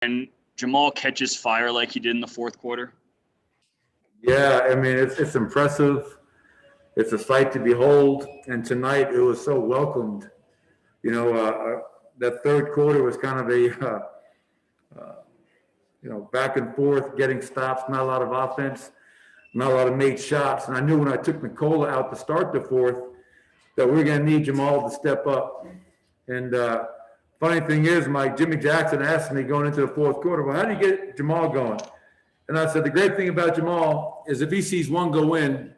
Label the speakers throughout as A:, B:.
A: and Jamal catches fire like he did in the fourth quarter?
B: Yeah, I mean, it's impressive. It's a sight to behold. And tonight it was so welcomed. That third quarter was kind of a, back and forth, getting stops, not a lot of offense, not a lot of made shots. And I knew when I took Nikola out to start the fourth that we were going to need Jamal to step up. And funny thing is, Jimmy Jackson asked me going into the fourth quarter, well, how do you get Jamal going? And I said, the great thing about Jamal is if he sees one go in,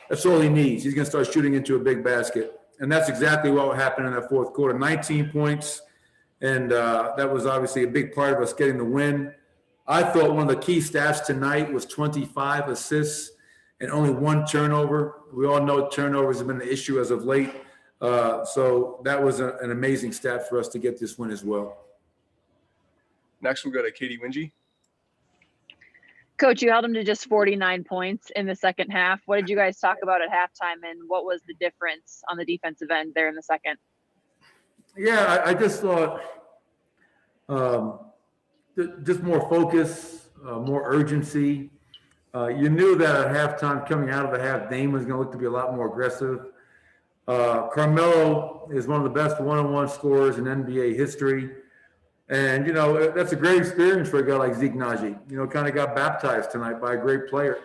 B: that's all he needs. He's going to start shooting into a big basket. And that's exactly what happened in that fourth quarter. 19 points, and that was obviously a big part of us getting the win. I thought one of the key stats tonight was 25 assists and only one turnover. We all know turnovers have been the issue as of late. So that was an amazing stat for us to get this win as well.
C: Next, we'll go to Katie Wingy.
D: Coach, you held them to just 49 points in the second half. What did you guys talk about at halftime, and what was the difference on the defensive end there in the second?
B: Yeah, I just thought just more focus, more urgency. You knew that at halftime, coming out of the half, Dame was going to look to be a lot more aggressive. Carmelo is one of the best one-on-one scorers in NBA history. And, that's a great experience for a guy like Zeke Naji. Kind of got baptized tonight by a great player.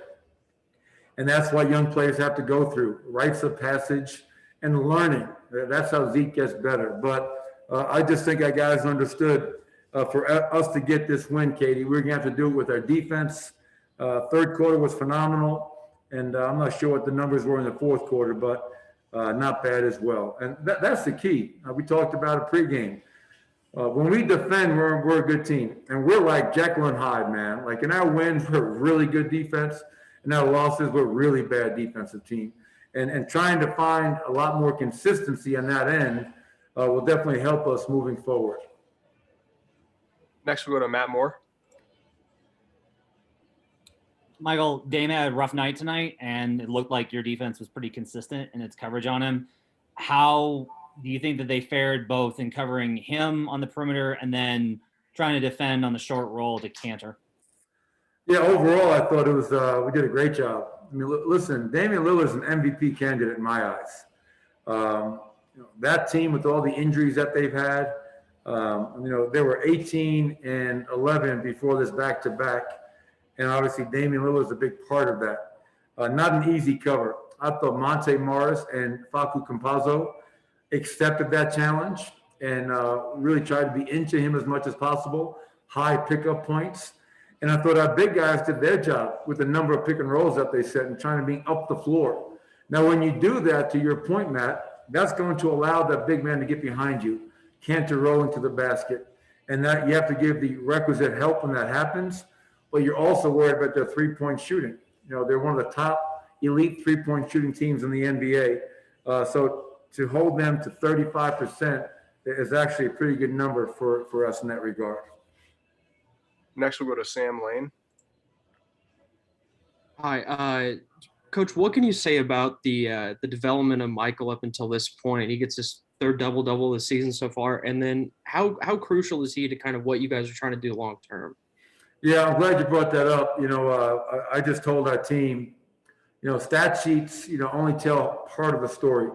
B: And that's what young players have to go through, rites of passage and learning. That's how Zeke gets better. But I just think our guys understood for us to get this win, Katie, we're going to have to do it with our defense. Third quarter was phenomenal. And I'm not sure what the numbers were in the fourth quarter, but not bad as well. And that's the key. We talked about it pregame. When we defend, we're a good team. And we're like Jekyll and Hyde, man. Like in our wins, we're really good defense. In our losses, we're a really bad defensive team. And trying to find a lot more consistency on that end will definitely help us moving forward.
C: Next, we'll go to Matt Moore.
E: Michael, Dame had a rough night tonight, and it looked like your defense was pretty consistent in its coverage on him. How do you think that they fared both in covering him on the perimeter and then trying to defend on the short roll to Cantor?
B: Yeah, overall, I thought it was we did a great job. I mean, listen, Damian Lillard's an MVP candidate in my eyes. That team with all the injuries that they've had, they were 18 and 11 before this back-to-back, and obviously Damian Lillard's a big part of that. Not an easy cover. I thought Monte Morris and Facu Campazzo accepted that challenge and really tried to be into him as much as possible, high pickup points. And I thought our big guys did their job with the number of pick and rolls that they set and trying to be up the floor. Now, when you do that, to your point, Matt, that's going to allow that big man to get behind you, Cantor roll into the basket. And that you have to give the requisite help when that happens, but you're also worried about their three-point shooting. They're one of the top elite three-point shooting teams in the NBA. So to hold them to 35% is actually a pretty good number for us in that regard.
C: Next, we'll go to Sam Lane.
F: Hi, Coach. What can you say about the development of Michael up until this point? He gets his third double-double this season so far, and then how crucial is he to kind of what you guys are trying to do long term?
B: Yeah, I'm glad you brought that up. I just told our team, stat sheets, only tell part of the story.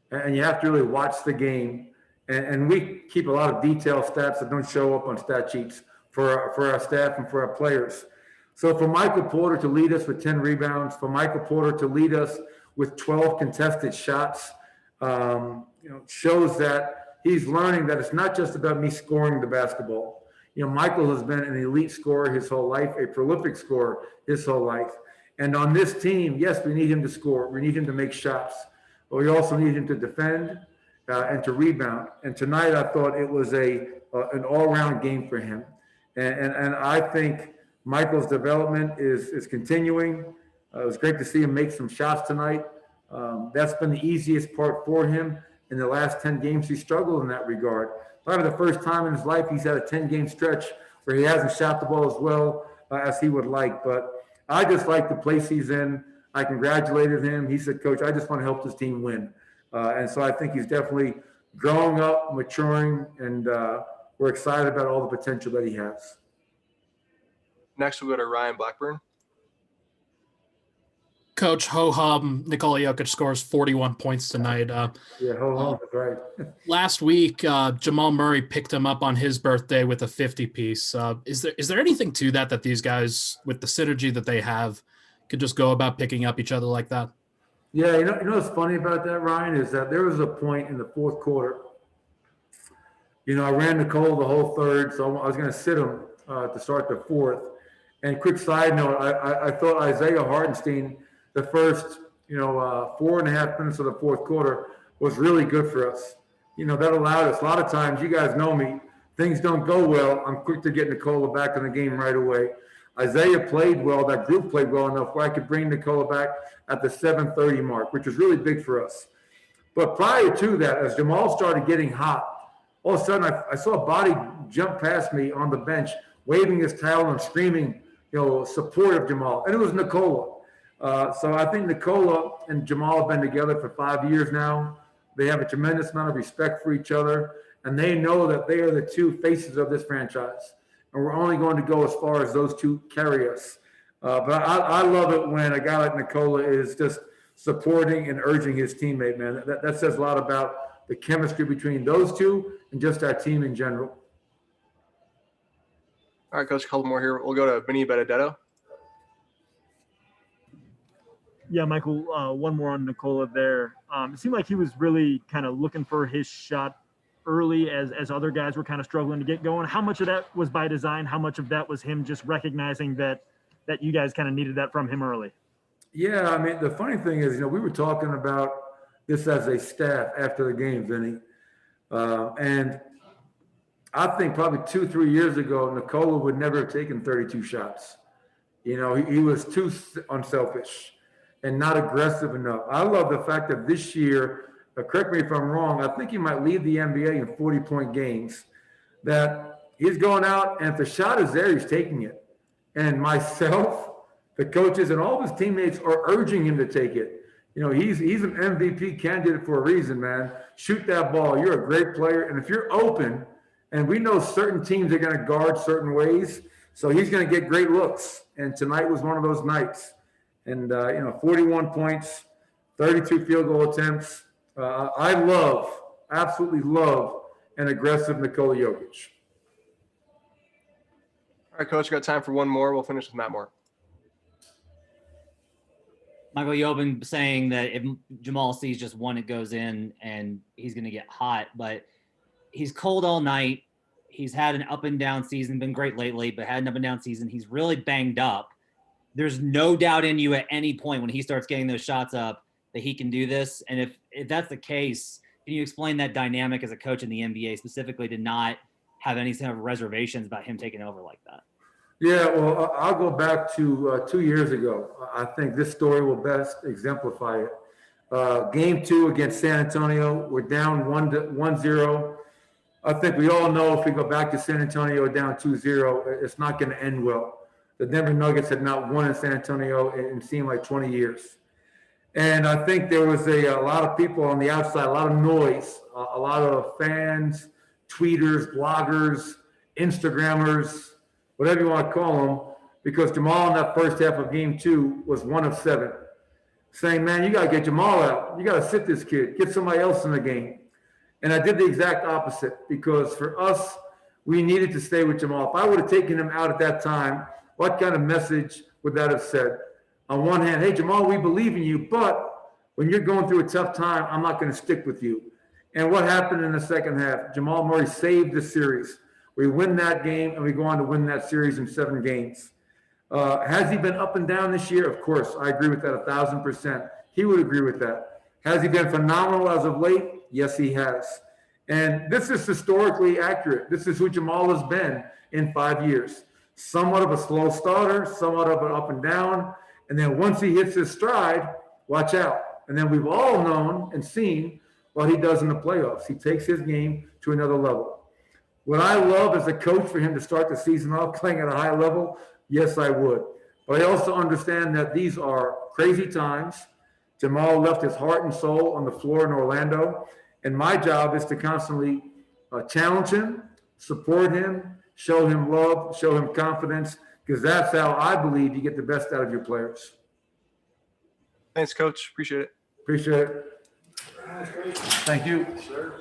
B: And you have to really watch the game. And we keep a lot of detailed stats that don't show up on stat sheets for our staff and for our players. So for Michael Porter to lead us with 10 rebounds, for Michael Porter to lead us with 12 contested shots, shows that he's learning that it's not just about me scoring the basketball. Michael has been an elite scorer his whole life, a prolific scorer his whole life. And on this team, yes, we need him to score. We need him to make shots. But we also need him to defend and to rebound. And tonight I thought it was an all-round game for him. And I think Michael's development is continuing. It was great to see him make some shots tonight. That's been the easiest part for him. In the last 10 games, he struggled in that regard. Probably the first time in his life he's had a 10-game stretch where he hasn't shot the ball as well as he would like. But I just like the place he's in. I congratulated him. He said, Coach, I just want to help this team win. And so I think he's definitely growing up, maturing, and we're excited about all the potential that he has.
C: Next, we'll go to Ryan Blackburn.
G: Coach, ho-hum, Nikola Jokic scores 41 points tonight.
B: Yeah, hold on, that's right.
G: Last week, Jamal Murray picked him up on his birthday with a 50-piece. Is there anything to that these guys, with the synergy that they have, could just go about picking up each other like that?
B: Yeah, you know what's funny about that, Ryan, is that there was a point in the fourth quarter. I ran Nicole the whole third, so I was going to sit him to start the fourth. And quick side note, I thought Isaiah Hartenstein, the first, 4.5 minutes of the fourth quarter was really good for us. That allowed us. A lot of times, you guys know me, things don't go well. I'm quick to get Nicola back in the game right away. Isaiah played well. That group played well enough where I could bring Nicola back at the 7:30 mark, which was really big for us. But prior to that, as Jamal started getting hot, all of a sudden I saw a body jump past me on the bench, waving his towel and screaming, support of Jamal. And it was Nicola. So I think Nicola and Jamal have been together for 5 years now. They have a tremendous amount of respect for each other, and they know that they are the two faces of this franchise. And we're only going to go as far as those two carry us. But I love it when a guy like Nicola is just supporting and urging his teammate, man. That says a lot about the chemistry between those two and just our team in general.
C: All right, Coach, a couple more here. We'll go to Benny Benedetto.
H: Yeah, Michael, one more on Nicola there. It seemed like he was really kind of looking for his shot early as other guys were kind of struggling to get going. How much of that was by design? How much of that was him just recognizing that you guys kind of needed that from him early?
B: Yeah, I mean, the funny thing is, we were talking about this as a staff after the game, Vinny. And I think probably 2-3 years ago, Nicola would never have taken 32 shots. He was too unselfish and not aggressive enough. I love the fact that this year, correct me if I'm wrong, I think he might lead the NBA in 40-point games, that he's going out, and if the shot is there, he's taking it. And myself, the coaches, and all of his teammates are urging him to take it. He's an MVP candidate for a reason, man. Shoot that ball. You're a great player. And if you're open, and we know certain teams are going to guard certain ways, so he's going to get great looks. And tonight was one of those nights. And, 41 points, 32 field goal attempts. I absolutely love an aggressive Nikola Jokic.
C: All right, Coach, got time for one more. We'll finish with Matt Moore.
E: Michael, you've been saying that if Jamal sees just one, it goes in and he's going to get hot. But he's cold all night. He's had an up and down season, been great lately, but had an up and down season. He's really banged up. There's no doubt in you at any point when he starts getting those shots up that he can do this. And if that's the case, can you explain that dynamic as a coach in the NBA specifically to not have any kind of reservations about him taking over like that?
B: Yeah, well, I'll go back to 2 years ago. I think this story will best exemplify it. Game 2 against San Antonio, we're down 1-0. I think we all know if we go back to San Antonio down 2-0, it's not going to end well. The Denver Nuggets had not won in San Antonio in seemed like 20 years. And I think there was a lot of people on the outside, a lot of noise, a lot of fans, tweeters, bloggers, Instagrammers, whatever you want to call them, because Jamal in that first half of game 2 was 1 of 7, saying, man, you got to get Jamal out. You got to sit this kid, get somebody else in the game. And I did the exact opposite, because for us, we needed to stay with Jamal. If I would have taken him out at that time, what kind of message would that have said? On one hand, hey, Jamal, we believe in you, but when you're going through a tough time, I'm not going to stick with you. And what happened in the second half? Jamal Murray saved the series. We win that game, and we go on to win that series in 7 games. Has he been up and down this year? Of course, I agree with that 1,000%. He would agree with that. Has he been phenomenal as of late? Yes, he has. And this is historically accurate. This is who Jamal has been in 5 years. Somewhat of a slow starter, somewhat of an up and down. And then once he hits his stride, watch out. And then we've all known and seen what he does in the playoffs. He takes his game to another level. Would I love as a coach for him to start the season off playing at a high level? Yes, I would. But I also understand that these are crazy times. Jamal left his heart and soul on the floor in Orlando. And my job is to constantly challenge him, support him, show him love, show him confidence, because that's how I believe you get the best out of your players.
C: Thanks, Coach. Appreciate it.
B: Appreciate it. Thank you.
I: Sir.